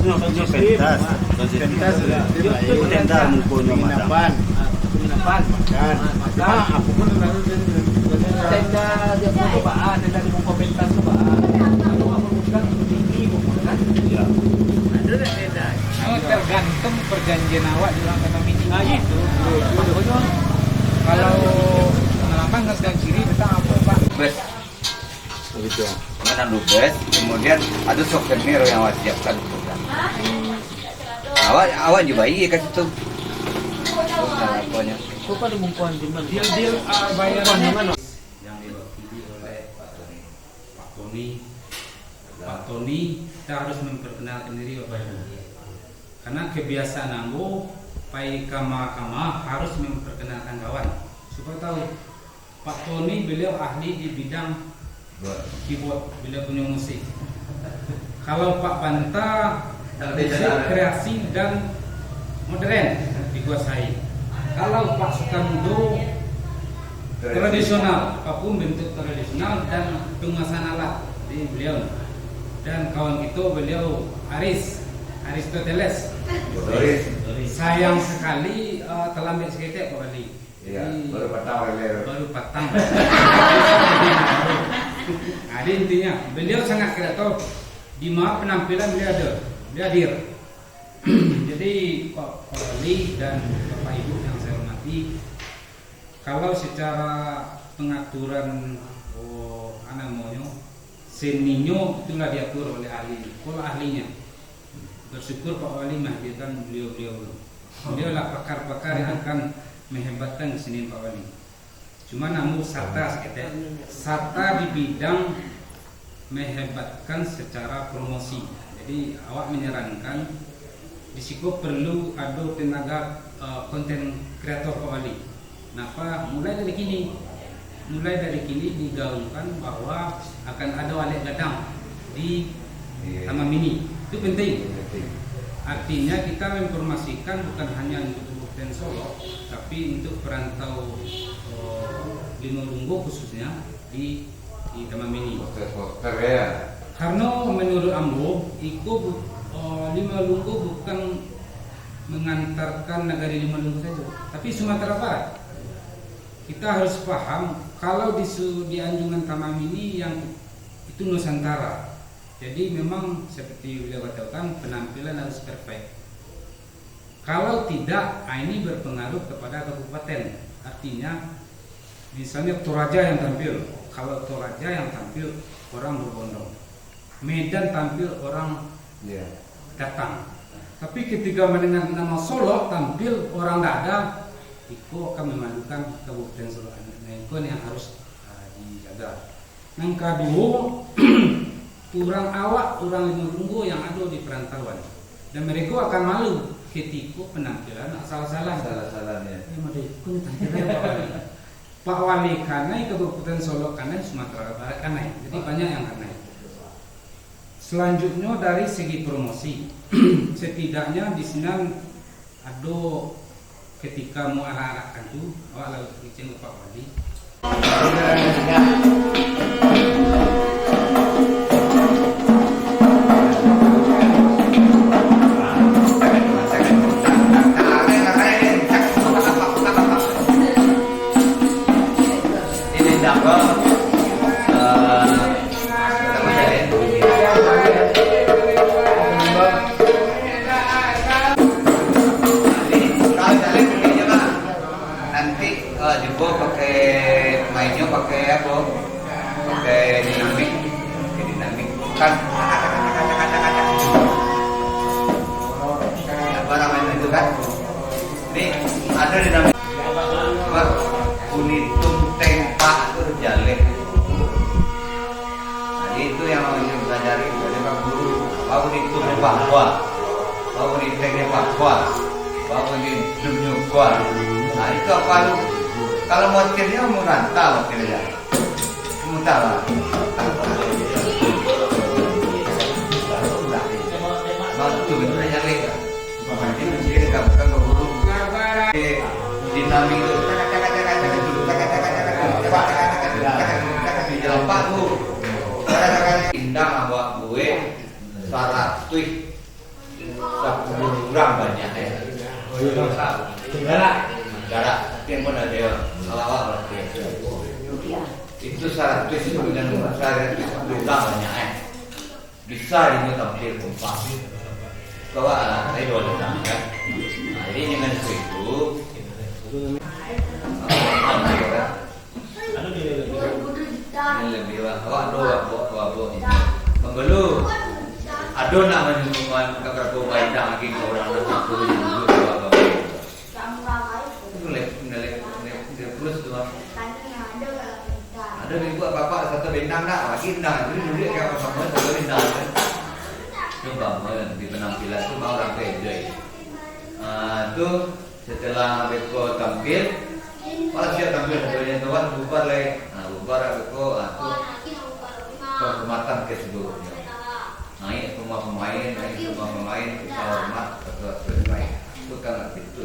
pentas. Pentas tenda mungkin penginapan. Dan aku pun tenda dia percobaan tenda di muka pentas cobaan. Kalau aku bukan tinggi bukan. Ya. Ada tenda. Tergantung perjanjian awak dalam meeting itu. Pokoknya kalau pengalaman nggak sedang kiri kita apa Pak? Bus. Begitu. Dengan bus, kemudian ada souvenir yang awak siapkan. Awak juga iya kan itu. Apanya? Kok pada mungkuan di mana? Deal bayaran yang mana? Yang diwakili oleh Pak Tony. Pak Tony kita harus memperkenalkan diri Bapak Ibu. Karena kebiasaan Ambo, pai kama harus memperkenalkan kawan. Supaya tahu Pak Tony beliau ahli di bidang keyboard, beliau punya musik. Kalau Pak Banta musik kreasi dan modern dikuasai. Kalau Pak Sukamudo tradisional, apapun bentuk tradisional dan penguasaan alat di beliau. Dan kawan kita beliau Aristoteles. Sayang sekali terlambat sedikit Pak Wali. Iya, baru patang. Ada intinya, beliau sangat kreatif. Di mana penampilan dia hadir. Jadi Pak Wali dan Bapak Ibu yang saya hormati, kalau secara pengaturan seninya itulah diatur oleh ahli. Kalau ahlinya bersyukur Pak Wali menghadirkan beliau-beliau. Beliaulah pakar-pakar yang akan menghebatkan kesenian Pak Wali. Cuma namun sarta di bidang menghebatkan secara promosi. Jadi awak menyarankan di situ perlu ada tenaga konten kreator Pak Wali. Kenapa? Mulai dari kini digaungkan bahwa akan ada walik gadang di Taman Mini. Itu penting. Artinya kita memformasikan bukan hanya untuk Kabupaten Solo, tapi untuk perantau Limolunggo khususnya di Taman Mini. Karena menurut Ambo, Limolunggo bukan mengantarkan negara Limolunggo saja, tapi Sumatera Barat. Kita harus paham kalau di anjungan Taman Mini yang itu Nusantara. Jadi memang seperti beliau katakan penampilan harus perfect. Kalau tidak, ini berpengaruh kepada kabupaten. Artinya misalnya Toraja yang tampil, kalau Toraja yang tampil orang berbondong, Medan tampil orang datang. Tapi ketika mendengar nama Solo tampil orang tidak ada, itu akan memalukan Kabupaten Solo. Nah itu yang harus dijaga. Yang kedua, orang Limolunggo yang ada di perantauan, dan mereka akan malu ketika penampilan salah-salah. Pak Wali kanai Kabupaten Solo kanai, Sumatera Barat kanai, jadi banyak yang kanai. Selanjutnya dari segi promosi, setidaknya di sini ada ketika mau arah-arahkan itu, awak lalu izin ke Pak Wali. Pakai dinamik kan apa namanya itu kan, ini ada dinamik unitum tempak terjalin. Jadi itu yang mau dipelajari dari Pak Guru. Bahwa unitum bahwa unitumnya bahwa unitumnya kuat. Nah itu apa lu? Kalau motifnya merantau motifnya. Mutara. Bantu itu nyali. Ini mesti dikatakan guru. Dinamik itu di jalan tuh. Indah buat gue 100 Negara, yang mana dia awal itu syarat itu dengan syarat utamanya bisa ini tampil kompak. Bahwa saya boleh kan. Jadi dengan itu lebih awak dua membelu adon nak menyumbang keberapa banyak lagi orang nak turun dulu apa itu terus tu ada ibu bapak satu bintang tak lagi bintang jadi dulu kayak apa sama satu bintang coba di penampilan tu mau orang enjoy tu setelah beko tampil pas dia tampil sebenarnya tuan bubar lagi bubar beko tu penghormatan ke seluruhnya naik rumah pemain kita hormat ketua terbaik itu kan itu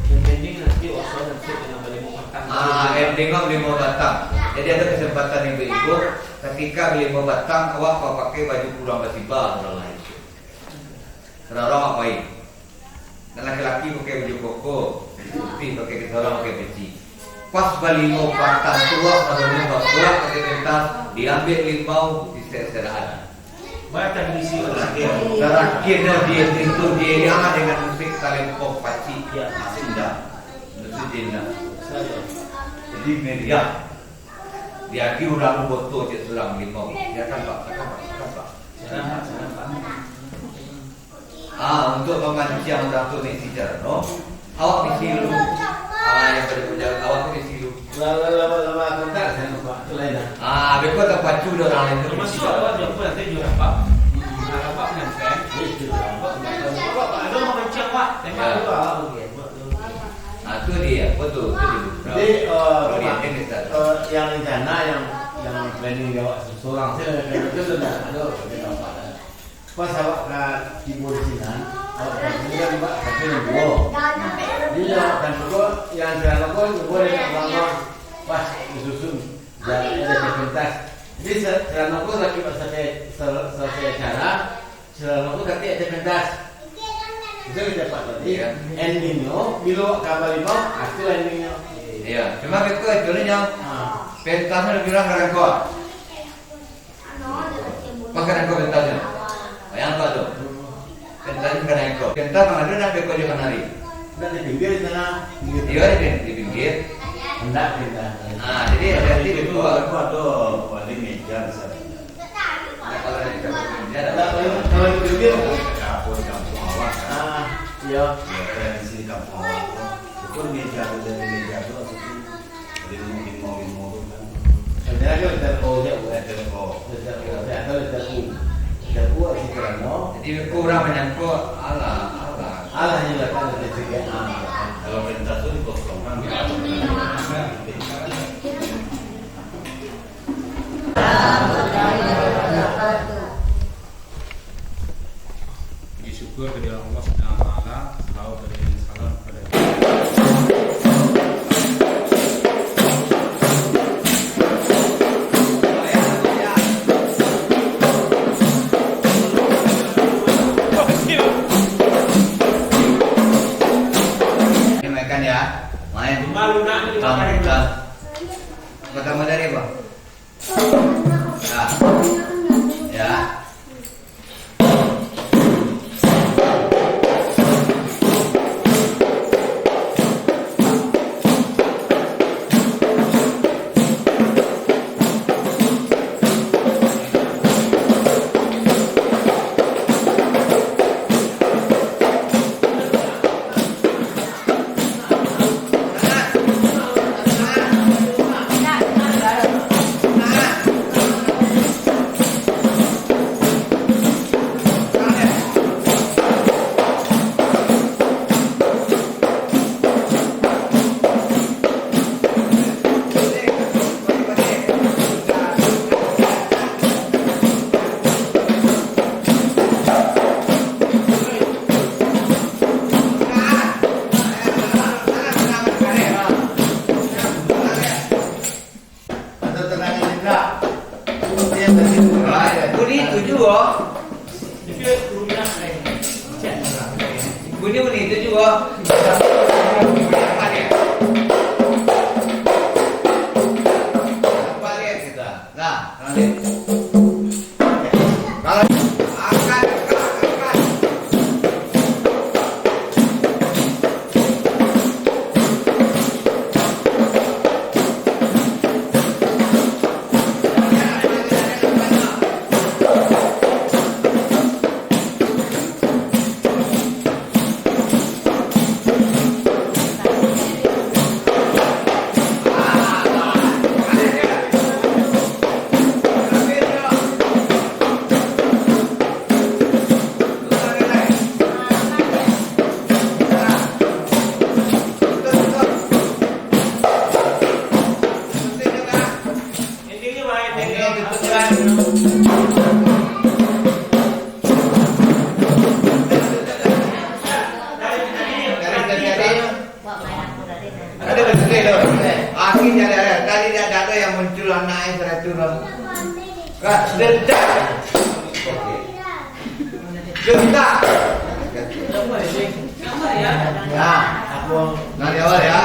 Ending nanti waktu nanti dengan beli mau batang. Ending beli mau batang. Jadi ada kesempatan ibu-ibu ketika beli mau batang awak kau pakai baju pulang basiba orang lain. Orang ngapain? Dan laki-laki pakai baju koko, putih pakai orang pakai beci. Pas beli mau batang tua kalau bawa pakai pentas diambil limau diserahan. Batang di sini Terakhirnya dia itu dia dengan musik talempong paci ya indah musik indah jadi media dia kira orang foto je selang limau dia kan pak untuk memancing orang tu ni sejarah no awak mesti lu yang berjalan awak tu mesti lu lama kontak saya lupa tu lain beko tak pacu orang lain tu masuk awak dia pun nanti jual apa apa dengan fan apa ada mau mancing pak tembak dulu itu dia betul jadi yang rencana yang planning dia awak seorang saya itu sudah ada pas awak ke timur Cina awak kan pak tapi dua dia kan dua yang saya lakukan boleh bangun pas disusun jadi ada pentas jadi selama aku lagi pas selesai acara selama aku nanti ada pentas itu kita dapat tadi endingnya bila kabar lima itu endingnya iya cuma betul itunya pentasnya lebih kurang dari kau pakai kau pentasnya bayang kau tu pentasnya kena kau pentas mana ada nak kau juga nari dan di pinggir sana di pinggir hendak pindah jadi ada di itu aku ada paling meja di sana kalau di pinggir kalau di pinggir kampung awak iya referensi kampung awak itu meja dari meja tu di limau kan sebenarnya kita tahu jadi kurang menyangkut Allah yang akan terjadi. kalau pentas itu dikosongkan Puji syukur kepada Allah Subhanahu wa taala, salawat dan salam kepada makan ya main Malu nak dimakan. pertama dari apa ya bunyi itu juga dua. Apa dia? Apa dia kita? Nah, nanti. Kalau akan. Tadi ada yang muncul naik turun. Denda. Nah, nanti awal ya.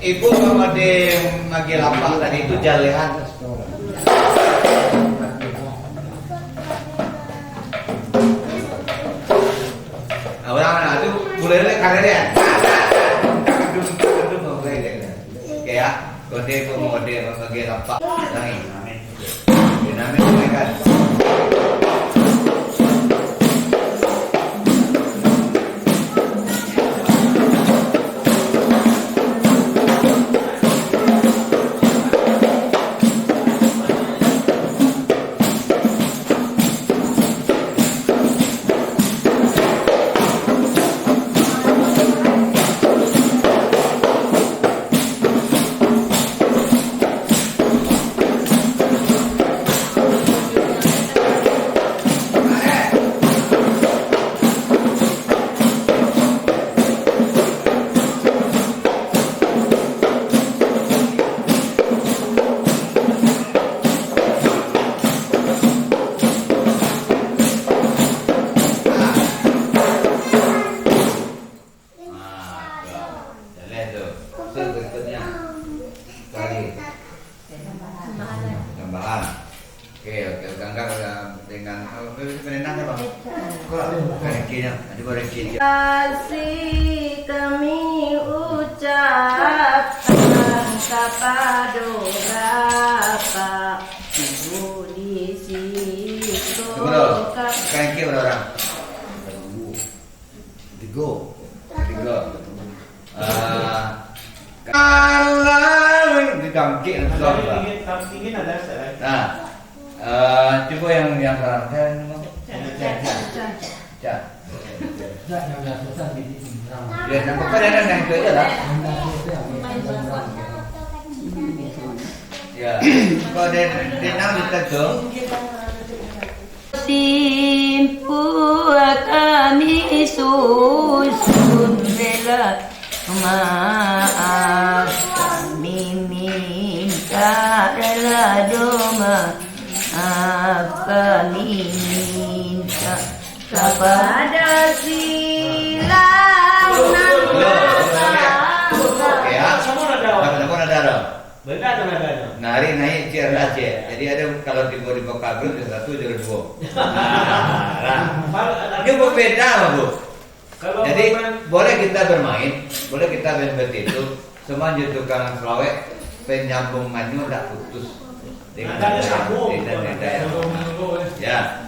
Ibu mama di magi lapak tadi itu jalehan. Orang itu boleh karirnya. Ya, kode mode magi lapak. Dinamis kan. Tambahan. Oke, Gangga dengan penenang ya bang. Karekinya, ada karekinya. Kasih kami ucapkan kepada Bapak Ibu di situ. Kareki berapa orang? Tiga. Kalau di kamki Kampingin ada saya. Nah, coba yang sekarang saya ya, nampak kan ada yang itu aja lah. Ya, kalau denang ditegung. Timpu kami susun rela maaf kami minta rela doa maaf kami minta kepada silang nan Benar kan ada. Nari naik ciar Aceh. Jadi ada kalau di kabel di satu jadi dua. Dia berbeda bu. Jadi boleh kita bermain, boleh kita bermain itu. Semua tukang selawek penyambungannya tidak putus. Dengan nada. Ya.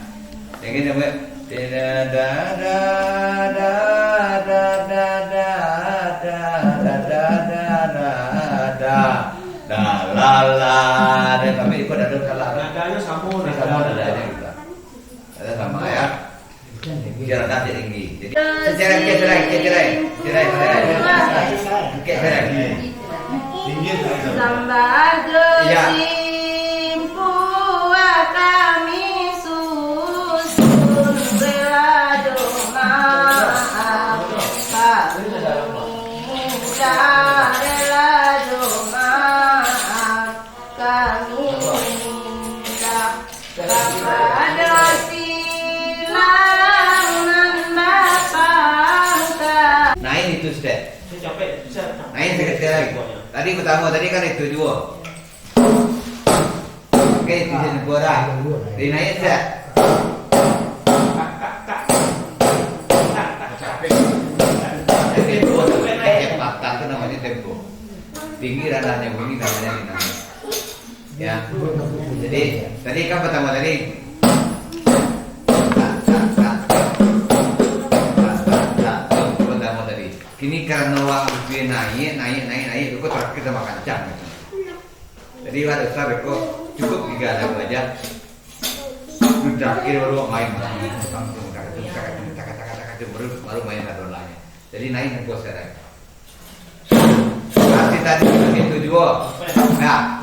Yang ini namanya tapi ikut ada salah. Nadanya sama nadanya kita. Ada sama ya. Bicara nada tinggi. Jadi secara cerai. Sambal gesimpu kami susun bela doa kami minta rela doa kami minta kepada silang nan Bapak Naik sekecil lagi. Tadi pertama tadi kan itu dua. Oke, itu jadi borak. Di naik set. Tempo, tempat itu namanya tempo. Tinggi ranahnya, bunyi namanya dinamik. Ya. Jadi tadi kan pertama tadi. Pertama tadi. Kini karena waktu naik, itu terakhir kita makan kencang. Gitu. Jadi pada saat itu cukup 3 lagu aja. Terakhir baru main baru main satu lagi. Jadi naik tempo sekarang. Masih tadi itu juga. Nah,